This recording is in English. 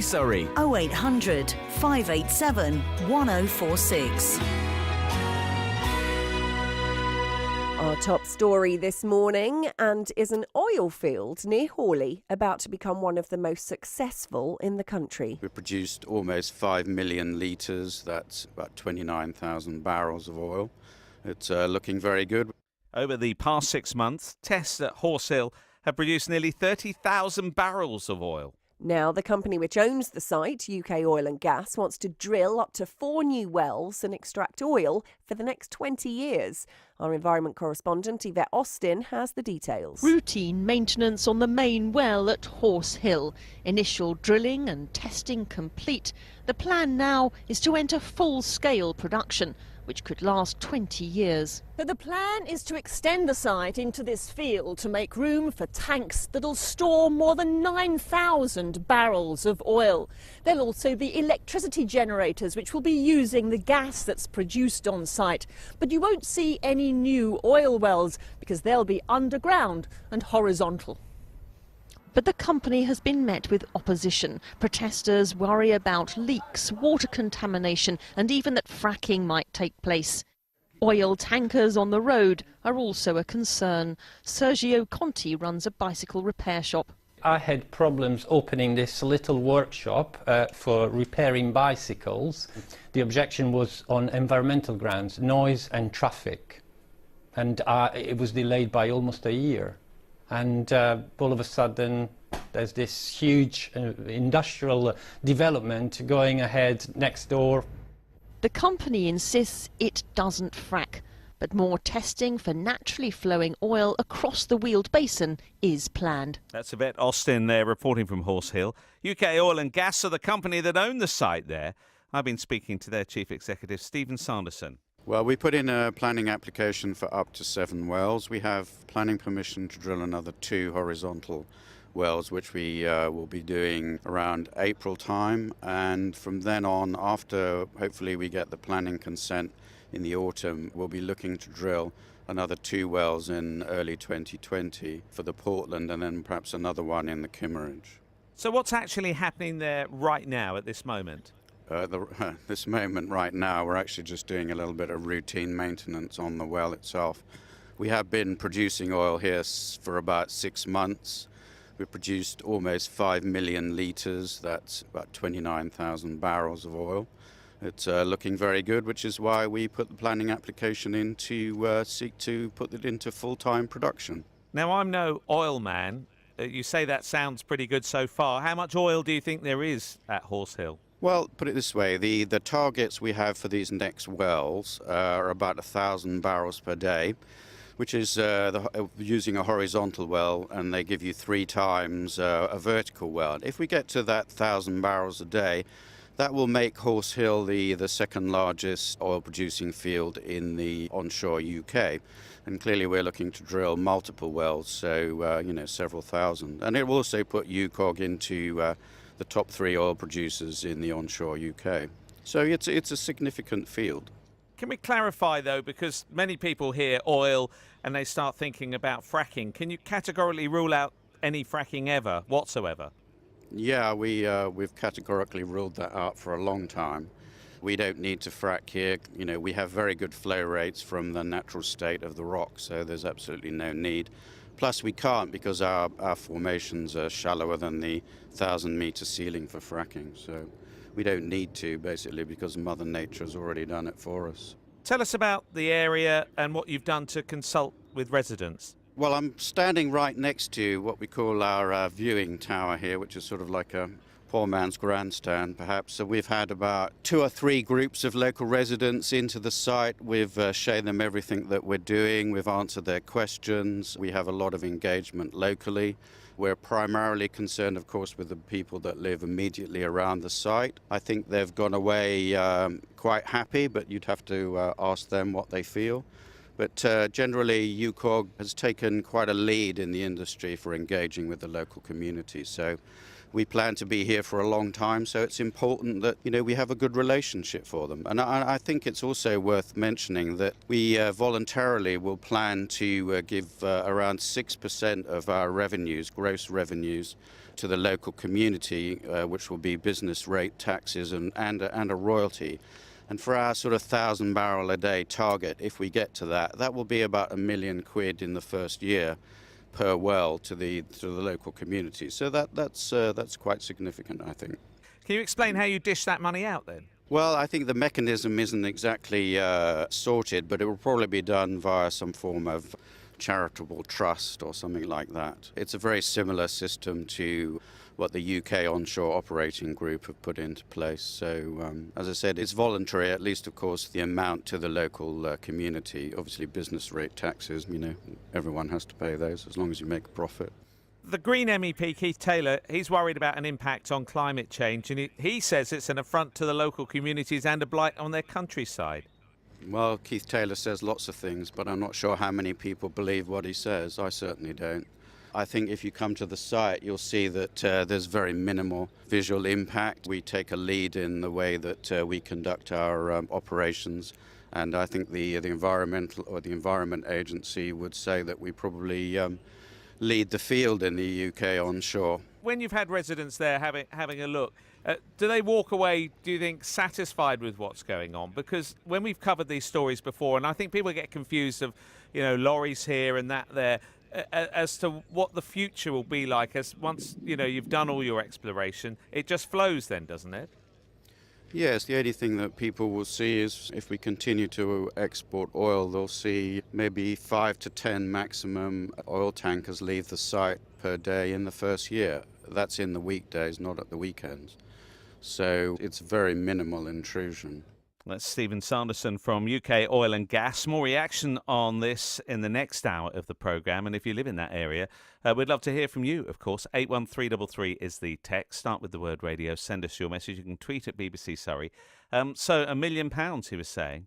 Surrey, Surrey. 0800 587 1046. Our top story this morning, and is an oil field near Hawley about to become one of the most successful in the country. We produced almost 5 million litres, that's about 29,000 barrels of oil. It's looking very good. Over the past 6 months, tests at Horse Hill have produced nearly 30,000 barrels of oil. Now, the company which owns the site, UK Oil and Gas, wants to drill up to 4 new wells and extract oil for the next 20 years. Our environment correspondent, Yvette Austin, has the details. Routine maintenance on the main well at Horse Hill. Initial drilling and testing complete. The plan now is to enter full-scale production, which could last 20 years. But the plan is to extend the site into this field to make room for tanks that'll store more than 9,000 barrels of oil. There'll also be electricity generators which will be using the gas that's produced on site. But you won't see any new oil wells because they'll be underground and horizontal. But the company has been met with opposition. Protesters worry about leaks, water contamination, and even that fracking might take place. Oil tankers on the road are also a concern. Sergio Conti runs a bicycle repair shop. I had problems opening this little workshop for repairing bicycles. The objection was on environmental grounds, noise and traffic. And it was delayed by almost a year. And all of a sudden, there's this huge industrial development going ahead next door. The company insists it doesn't frack, but more testing for naturally flowing oil across the Weald Basin is planned. That's Yvette Austin there reporting from Horse Hill. UK Oil and Gas are the company that own the site there. I've been speaking to their chief executive, Stephen Sanderson. Well, we put in a planning application for up to 7 wells. We have planning permission to drill another 2 horizontal wells, which we will be doing around April time. And from then on, after hopefully we get the planning consent in the autumn, we'll be looking to drill another 2 wells in early 2020 for the Portland, and then perhaps another one in the Kimmeridge. So what's actually happening there right now at this moment? This moment right now, we're actually just doing a little bit of routine maintenance on the well itself. We have been producing oil here for about 6 months. We've produced almost 5 million litres, that's about 29,000 barrels of oil. It's looking very good, which is why we put the planning application in to seek to put it into full-time production. Now, I'm no oil man. You say that sounds pretty good so far. How much oil do you think there is at Horse Hill? Well, put it this way, the targets we have for these next wells are about 1,000 barrels per day, which is using a horizontal well, and they give you 3 times a vertical well. If we get to that 1,000 barrels a day, that will make Horse Hill the second largest oil producing field in the onshore UK. And clearly we're looking to drill multiple wells, so several thousand. And it will also put UKOG into the top 3 oil producers in the onshore UK. So it's a significant field. Can we clarify, though, because many people hear oil and they start thinking about fracking. Can you categorically rule out any fracking ever, whatsoever? Yeah, we've categorically ruled that out for a long time. We don't need to frack here. We have very good flow rates from the natural state of the rock, so there's absolutely no need. Plus, we can't because our formations are shallower than the 1,000-metre ceiling for fracking. So we don't need to, basically, because Mother Nature has already done it for us. Tell us about the area and what you've done to consult with residents. Well, I'm standing right next to what we call our viewing tower here, which is sort of like a poor man's grandstand, perhaps. So we've had about 2 or 3 groups of local residents into the site. We've shown them everything that we're doing. We've answered their questions. We have a lot of engagement locally. We're primarily concerned, of course, with the people that live immediately around the site. I think they've gone away quite happy, but you'd have to ask them what they feel. But generally, UKOG has taken quite a lead in the industry for engaging with the local community. So we plan to be here for a long time, so it's important that we have a good relationship for them. And I think it's also worth mentioning that we voluntarily will plan to give around 6% of our revenues, gross revenues, to the local community, which will be business rate taxes and a royalty. And for our sort of 1,000 barrel a day target, if we get to that, that will be about £1 million in the first year per well to the local community. So that's quite significant, I think. Can you explain how you dish that money out then? Well, I think the mechanism isn't exactly sorted, but it will probably be done via some form of charitable trust or something like that. It's a very similar system to what the UK onshore operating group have put into place. So, as I said, it's voluntary, at least, of course, the amount to the local community. Obviously, business rate taxes, everyone has to pay those as long as you make a profit. The Green MEP, Keith Taylor, he's worried about an impact on climate change, and he says it's an affront to the local communities and a blight on their countryside. Well, Keith Taylor says lots of things, but I'm not sure how many people believe what he says. I certainly don't. I think if you come to the site, you'll see that there's very minimal visual impact. We take a lead in the way that we conduct our operations, and I think the Environment Agency would say that we probably lead the field in the UK onshore. When you've had residents there having a look, do they walk away, do you think, satisfied with what's going on? Because when we've covered these stories before, and I think people get confused of, lorries here and that there, as to what the future will be like as once, you've done all your exploration, it just flows then, doesn't it? Yes, the only thing that people will see is if we continue to export oil, they'll see maybe 5 to 10 maximum oil tankers leave the site per day in the first year. That's in the weekdays, not at the weekends. So it's very minimal intrusion. That's Stephen Sanderson from UK Oil and Gas. More reaction on this in the next hour of the programme. And if you live in that area, we'd love to hear from you, of course. 81333 is the text. Start with the word radio. Send us your message. You can tweet at BBC Surrey. So £1 million, he was saying.